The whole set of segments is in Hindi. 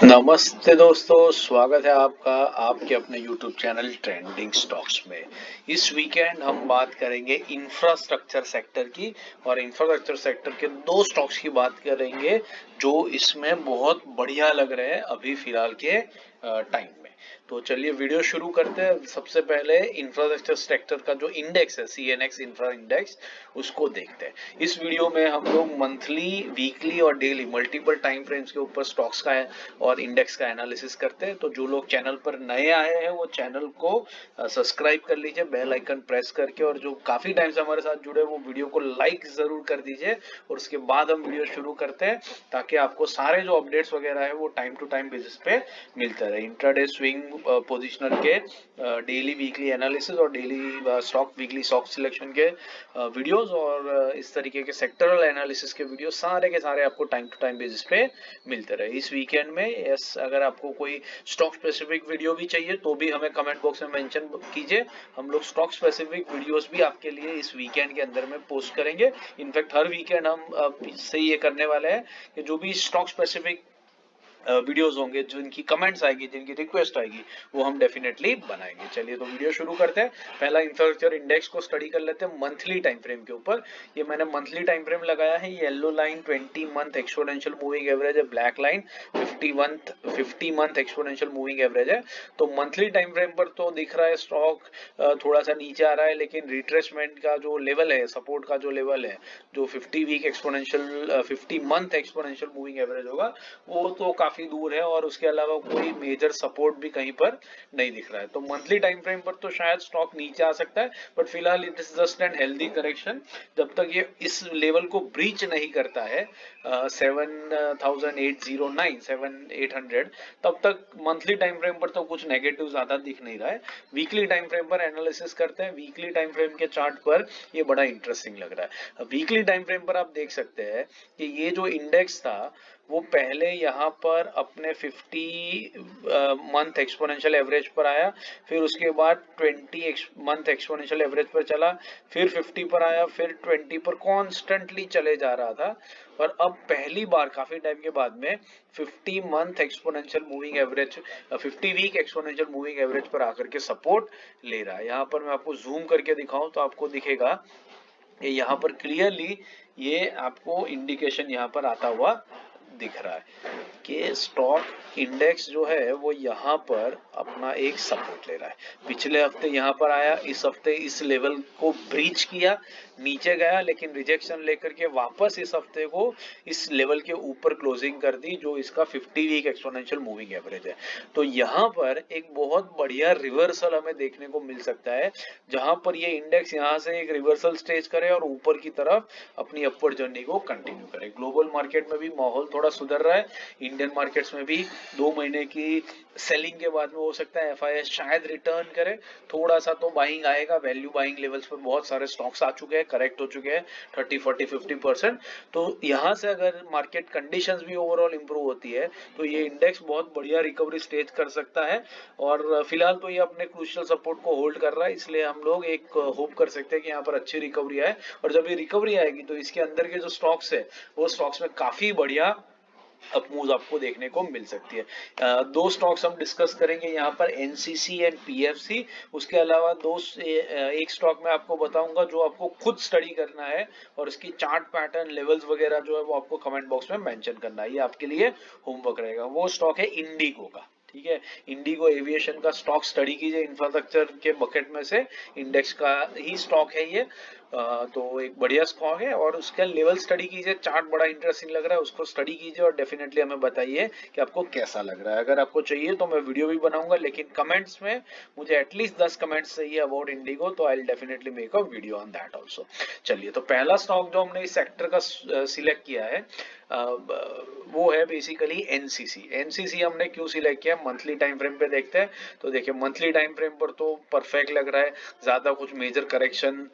नमस्ते दोस्तों, स्वागत है आपका आपके अपने YouTube चैनल ट्रेंडिंग स्टॉक्स में। इस वीकेंड हम बात करेंगे इंफ्रास्ट्रक्चर सेक्टर की और इंफ्रास्ट्रक्चर सेक्टर के दो स्टॉक्स की बात करेंगे जो इसमें बहुत बढ़िया लग रहे हैं अभी फिलहाल के टाइम में। तो चलिए वीडियो शुरू करते हैं। सबसे पहले इंफ्रास्ट्रक्चर सेक्टर का जो इंडेक्स है CNX इंफ्रा इंडेक्स, उसको देखते हैं। इस वीडियो में हम लोग मंथली, वीकली और डेली मल्टीपल टाइम फ्रेम्स के ऊपर स्टॉक्स का और इंडेक्स का एनालिसिस करते हैं। तो जो लोग चैनल पर नए आए हैं वो चैनल को सब्सक्राइब कर लीजिए बेल आइकन प्रेस करके, और जो काफी टाइम से हमारे साथ जुड़े वो वीडियो को लाइक जरूर कर दीजिए। और उसके बाद हम वीडियो शुरू करते हैं ताकि आपको सारे जो अपडेट्स वगैरह है वो टाइम टू टाइम बेसिस पे मिलते रहे। इंट्राडे स्विंग पोजिशनर के डेली वीकली एनालिसिस और daily stock weekly stock selection के वीडियोस और इस तरीके के सेक्टरल एनालिसिस के वीडियो सारे के सारे आपको टाइम टू टाइम बेसिस पे मिलते रहे। इस वीकेंड में अगर आपको कोई स्टॉक स्पेसिफिक वीडियो भी चाहिए तो भी हमें कमेंट बॉक्स में मेंशन कीजिए। हम लोग स्टॉक स्पेसिफिक वीडियोस भी आपके लिए इस वीकेंड के अंदर में पोस्ट करेंगे। इनफैक्ट हर वीकेंड हम से ये करने वाले हैं कि जो भी स्टॉक स्पेसिफिक वीडियोस होंगे, जिनकी कमेंट्स आएगी, जिनकी रिक्वेस्ट आएगी, वो हम डेफिनेटली बनाएंगे। चलिए तो वीडियो शुरू करते हैं। पहला इंफ्रास्ट्रक्चर इंडेक्स को स्टडी कर लेते हैं मंथली टाइम फ्रेम के ऊपर। ये मैंने मंथली टाइम फ्रेम लगाया है। Yellow line 20 month exponential moving average है, black line 50 month exponential moving average है। तो मंथली टाइम फ्रेम पर तो दिख रहा है स्टॉक थोड़ा सा नीचे आ रहा है, लेकिन रिट्रेसमेंट का जो लेवल है, सपोर्ट का जो लेवल है, जो 50 मंथ एक्सपोनेंशियल मूविंग एवरेज होगा, वो तो काफी दूर है और उसके अलावा कोई मेजर सपोर्ट भी कहीं पर नहीं दिख रहा है। तो मंथली टाइम फ्रेम पर तो शायद स्टॉक नीचे आ सकता है, बट फिलहाल it is just an healthy correction. जब तक ये इस लेवल को ब्रीच नहीं करता है 7,809 तब तक मंथली टाइम फ्रेम पर तो कुछ नेगेटिव ज्यादा दिख नहीं रहा है। वीकली टाइम फ्रेम पर एनालिसिस करते हैं। वीकली टाइम फ्रेम के चार्ट पर ये बड़ा इंटरेस्टिंग लग रहा है। वीकली टाइम फ्रेम पर आप देख सकते हैं कि ये जो इंडेक्स था वो पहले यहाँ पर अपने 50 मंथ एक्सपोनेंशियल एवरेज पर आया, फिर उसके बाद 20 मंथ एक्सपोनेंशियल एवरेज पर चला, फिर 50 पर आया, फिर 20 पर कॉन्स्टेंटली चले जा रहा था। और अब पहली बार काफी टाइम के बाद में 50 month exponential moving average, 50 week exponential moving average पर आकर के सपोर्ट ले रहा है। यहाँ पर मैं आपको जूम करके दिखाऊं तो आपको दिखेगा यहाँ पर क्लियरली ये आपको इंडिकेशन यहाँ पर आता हुआ दिख रहा है कि स्टॉक इंडेक्स जो है वो यहाँ पर अपना एक सपोर्ट ले रहा है। पिछले हफ्ते यहाँ पर आया, इस हफ्ते इस लेवल को ब्रीच किया, नीचे गया, लेकिन रिजेक्शन लेकर के वापस इस हफ्ते को इस लेवल के ऊपर क्लोजिंग कर दी, जो इसका 50 वीक एक्सपोनेंशियल मूविंग एवरेज है। तो यहाँ पर एक बहुत बढ़िया रिवर्सल हमें देखने को मिल सकता है, जहां पर ये इंडेक्स यहाँ से एक रिवर्सल स्टेज करे और ऊपर की तरफ अपनी अपवर्ड जर्नी को कंटिन्यू करे। ग्लोबल मार्केट में भी माहौल थोड़ा सुधर रहा है। इंडियन मार्केट्स में भी 2 महीने की सेलिंग के बाद में हो सकता है FIS शायद रिटर्न करे, थोड़ा सा तो बाइंग आएगा। वैल्यू बाइंग लेवल्स पर बहुत सारे स्टॉक्स आ चुके हैं, करेक्ट हो चुके हैं 30, 40, 50%। तो यहाँ से अगर मार्केट कंडीशंस भी ओवरऑल इंप्रूव होती है तो ये इंडेक्स बहुत बढ़िया रिकवरी स्टेज कर सकता है। और फिलहाल तो ये अपने क्रूशियल सपोर्ट को होल्ड कर रहा है, इसलिए हम लोग एक होप कर सकते हैं कि यहाँ पर अच्छी रिकवरी आए। और जब ये रिकवरी आएगी तो इसके अंदर के जो स्टॉक्स है वो स्टॉक्स में काफी बढ़िया अप मूव आपको देखने को मिल सकती है। दो स्टॉक्स हम डिस्कस करेंगे यहाँ पर, NCC एंड PFC। उसके अलावा एक स्टॉक मैं आपको बताऊंगा जो आपको खुद स्टडी करना है, और इसकी चार्ट पैटर्न लेवल्स वगैरह जो है वो आपको कमेंट बॉक्स में मेंशन करना है। ये आपके लिए होमवर्क रहेगा। वो स्टॉक है इंडिगो का। ठीक है, इंडिगो एविएशन का स्टॉक स्टडी कीजिए। इंफ्रास्ट्रक्चर के बकेट में से इंडेक्स का ही स्टॉक है ये। तो एक बढ़िया स्टॉक है और उसका लेवल स्टडी कीजिए। चार्ट बड़ा इंटरेस्टिंग लग रहा है, उसको स्टडी कीजिए और डेफिनेटली हमें बताइए कि आपको कैसा लग रहा है। अगर आपको चाहिए तो मैं वीडियो भी बनाऊंगा, लेकिन कमेंट्स में मुझे एटलीस्ट 10 कमेंट्स चाहिए अबाउट इंडिगो, तो I will definitely make a video on that also. चलिए, तो पहला स्टॉक जो हमने इस सेक्टर का सिलेक्ट किया है वो है बेसिकली एनसीसी हमने क्यों सिलेक्ट किया, मंथली टाइम फ्रेम पे देखते हैं। तो देखिए मंथली टाइम फ्रेम पर तो परफेक्ट लग रहा है, ज्यादा कुछ मेजर करेक्शन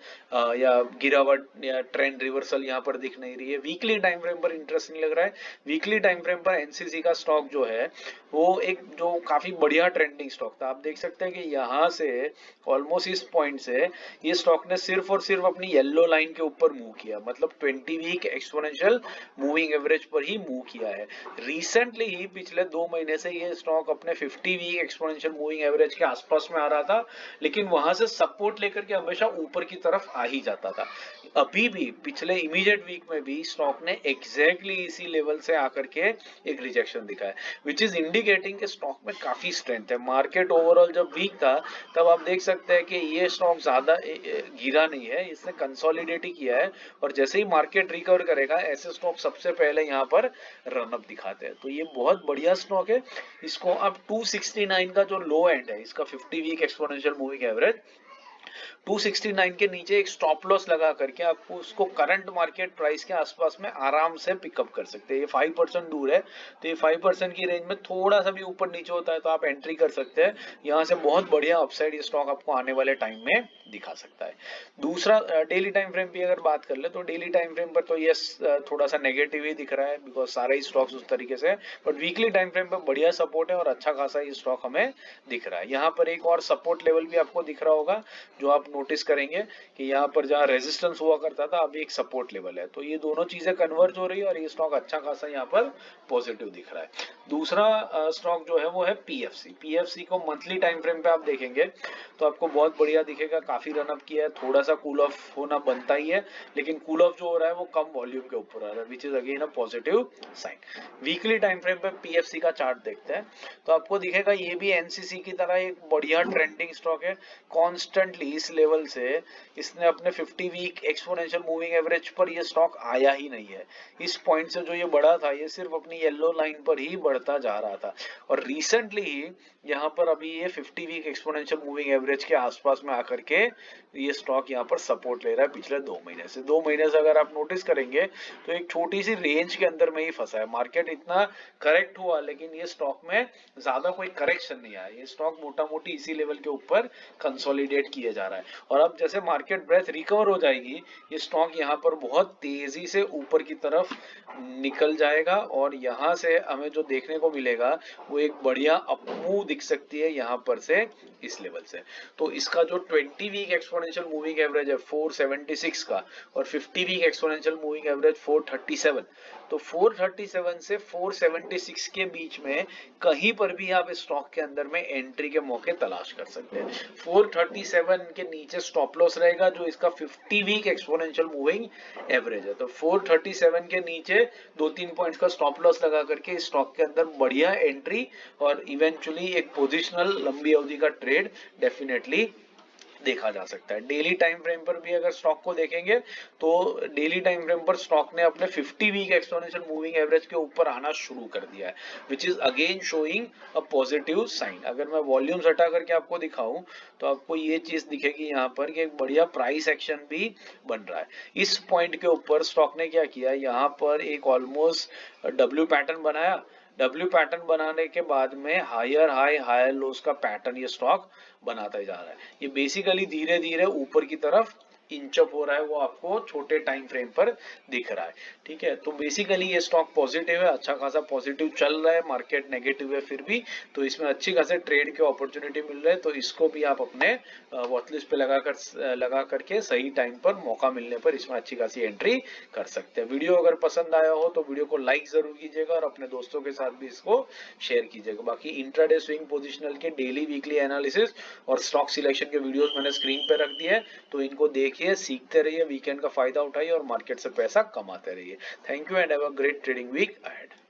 या गिरावट या ट्रेंड रिवर्सल यहाँ पर दिख नहीं रही है। वीकली टाइम फ्रेम पर इंटरेस्टिंग लग रहा है। वीकली टाइम फ्रेम पर एनसीसी का स्टॉक जो है वो एक जो काफी बढ़िया ट्रेंडिंग स्टॉक था। आप देख सकते हैं कि यहाँ से ऑलमोस्ट इस पॉइंट से ये स्टॉक ने सिर्फ और सिर्फ अपनी येलो लाइन के ऊपर मूव किया, मतलब 20 वीक एक्सपोनेंशियल मूविंग एवरेज पर ही मूव किया है। रिसेंटली ही पिछले 2 महीने से ये स्टॉक अपने 50 वीक एक्सपोनेंशियल मूविंग एवरेज के आसपास में आ रहा था, लेकिन वहां से सपोर्ट लेकर के हमेशा ऊपर की तरफ आ ही जाता था। अभी भी पिछले इमीडिएट वीक में भी स्टॉक ने एग्जैक्टली इसी लेवल से आकर के एक रिजेक्शन दिखा है, विच इज इंडिकेटिंग कि स्टॉक में काफी स्ट्रेंथ है। मार्केट ओवरऑल जब वीक था तब आप देख सकते हैं कि ये स्टॉक ज्यादा गिरा नहीं है, इसने कंसोलिडेट ही किया है, और जैसे ही मार्केट रिकवर करेगा ऐसे स्टॉक सबसे पहले यहाँ पर रनअप दिखाते हैं। तो ये बहुत बढ़िया स्टॉक है। इसको अब 269 का जो लो एंड है इसका 50 वीक एक्सपोनेंशियल मूविंग एवरेज 269 के नीचे एक स्टॉप लॉस लगा करके आपको उसको करंट मार्केट प्राइस के आसपास में आराम से पिकअप कर सकते हैं। ये 5% दूर है, तो ये 5% की रेंज में थोड़ा सा भी ऊपर नीचे होता है तो आप एंट्री कर सकते हैं। यहाँ से बहुत बढ़िया अपसाइड ये स्टॉक आपको आने वाले टाइम में दिखा सकता है। दूसरा डेली टाइम फ्रेम की अगर बात कर ले तो डेली टाइम फ्रेम पर तो ये थोड़ा सा नेगेटिव ही दिख रहा है, बिकॉज सारे ही स्टॉक्स उस तरीके से, बट वीकली टाइम फ्रेम पर बढ़िया सपोर्ट है और अच्छा खासा ये स्टॉक हमें दिख रहा है। यहाँ पर एक और सपोर्ट लेवल भी आपको दिख रहा होगा जो आप नोटिस करेंगे कि यहाँ पर जहाँ रेजिस्टेंस हुआ करता था अभी एक सपोर्ट लेवल है। तो ये दोनों चीजें कन्वर्ज हो रही है और ये स्टॉक अच्छा खासा यहाँ पर पॉजिटिव दिख रहा है। दूसरा स्टॉक जो है वो है पीएफसी। पीएफसी को मंथली टाइम फ्रेम पे आप देखेंगे तो आपको बहुत बढ़िया दिखेगा, काफी रनअप किया है, थोड़ा सा कूल ऑफ होना बनता ही है, लेकिन कूल ऑफ जो हो रहा है वो कम वॉल्यूम के ऊपर आ रहा है, which is again a positive sign. Weekly time frame पे पीएफसी का चार्ट देखते हैं तो आपको दिखेगा ये भी एनसीसी की तरह एक बढ़िया ट्रेंडिंग स्टॉक है। कॉन्स्टेंटली इस लेवल से इसने अपने 50 वीक एक्सपोनेंशियल मूविंग एवरेज पर ये स्टॉक आया ही नहीं है। इस पॉइंट से जो ये बढ़ा था ये सिर्फ अपनी येलो लाइन पर ही बढ़ता जा रहा था, और रिसेंटली ही यहाँ पर अभी ये 50 वीक एक्सपोनेंशियल मूविंग एवरेज के आसपास में आकर के ये स्टॉक यहाँ पर सपोर्ट ले रहा है पिछले 2 महीने से। 2 महीने से अगर आप नोटिस करेंगे तो एक छोटी सी रेंज के अंदर में ही फंसा है। मार्केट इतना करेक्ट हुआ लेकिन ये स्टॉक में ज्यादा कोई करेक्शन नहीं आया, ये स्टॉक मोटा मोटी इसी लेवल के ऊपर कंसोलिडेट किया जा रहा है। और अब जैसे मार्केट ब्रेथ रिकवर हो जाएगी ये स्टॉक यहाँ पर बहुत तेजी से ऊपर की तरफ निकल जाएगा, और यहाँ से हमें जो देखने को मिलेगा वो एक बढ़िया अपमूव दिख सकती है यहाँ पर से इस लेवल से। तो इसका जो 20 वीक एक्सपोनेंशियल मूविंग एवरेज है 476 का और 50 वीक एक्सपोनेंशियल मूविंग एवरेज 437, तो 437 से 476 के बीच में कहीं पर भी आप इस स्टॉक के अंदर में एंट्री के मौके तलाश कर सकते हैं। 437 के नीचे स्टॉप लॉस रहेगा जो इसका 50 वीक एक्सपोनेंशियल मूविंग एवरेज है। तो 437 के नीचे 2-3 पॉइंट्स का स्टॉप लॉस लगा करके इस स्टॉक के अंदर बढ़िया एंट्री और इवेंचुअली एक पोजिशनल लंबी अवधि का ट्रेड डेफिनेटली देखा जा सकता है। डेली टाइम फ्रेम पर भी अगर स्टॉक को देखेंगे तो डेली टाइम फ्रेम पर स्टॉक ने अपने 50 वीक एक्सपोनेंशियल मूविंग एवरेज के ऊपर आना शुरू कर दिया है, which is again showing a positive sign. अगर मैं वॉल्यूम्स हटा करके आपको दिखाऊं तो आपको ये चीज दिखेगी यहाँ पर कि एक बढ़िया प्राइस एक्शन भी बन रहा है। इस पॉइंट के ऊपर स्टॉक ने क्या किया, यहाँ पर एक ऑलमोस्ट डब्ल्यू पैटर्न बनाया। डब्ल्यू पैटर्न बनाने के बाद में हायर हाई हायर लोस का पैटर्न ये स्टॉक बनाता ही जा रहा है। ये बेसिकली धीरे धीरे ऊपर की तरफ इंचअप हो रहा है, वो आपको छोटे टाइम फ्रेम पर दिख रहा है। ठीक है, तो बेसिकली ये स्टॉक पॉजिटिव है, अच्छा खासा पॉजिटिव चल रहा है, मार्केट नेगेटिव है फिर भी, तो इसमें अच्छी खासे ट्रेड के अपॉर्चुनिटी मिल रहे हैं। तो इसको भी आप अपने वॉच लिस्ट पे लगा करके सही टाइम पर मौका मिलने पर इसमें अच्छी खासी एंट्री कर सकते हैं। वीडियो अगर पसंद आया हो तो वीडियो को लाइक जरूर कीजिएगा और अपने दोस्तों के साथ भी इसको शेयर कीजिएगा। बाकी इंट्राडे स्विंग पोजिशनल के डेली वीकली एनालिसिस और स्टॉक सिलेक्शन के वीडियोस मैंने स्क्रीन पे रख दिए है, तो इनको देखिए, सीखते रहिए, वीकेंड का फायदा उठाइए और मार्केट से पैसा कमाते रहिए। Thank you and have a great trading week ahead.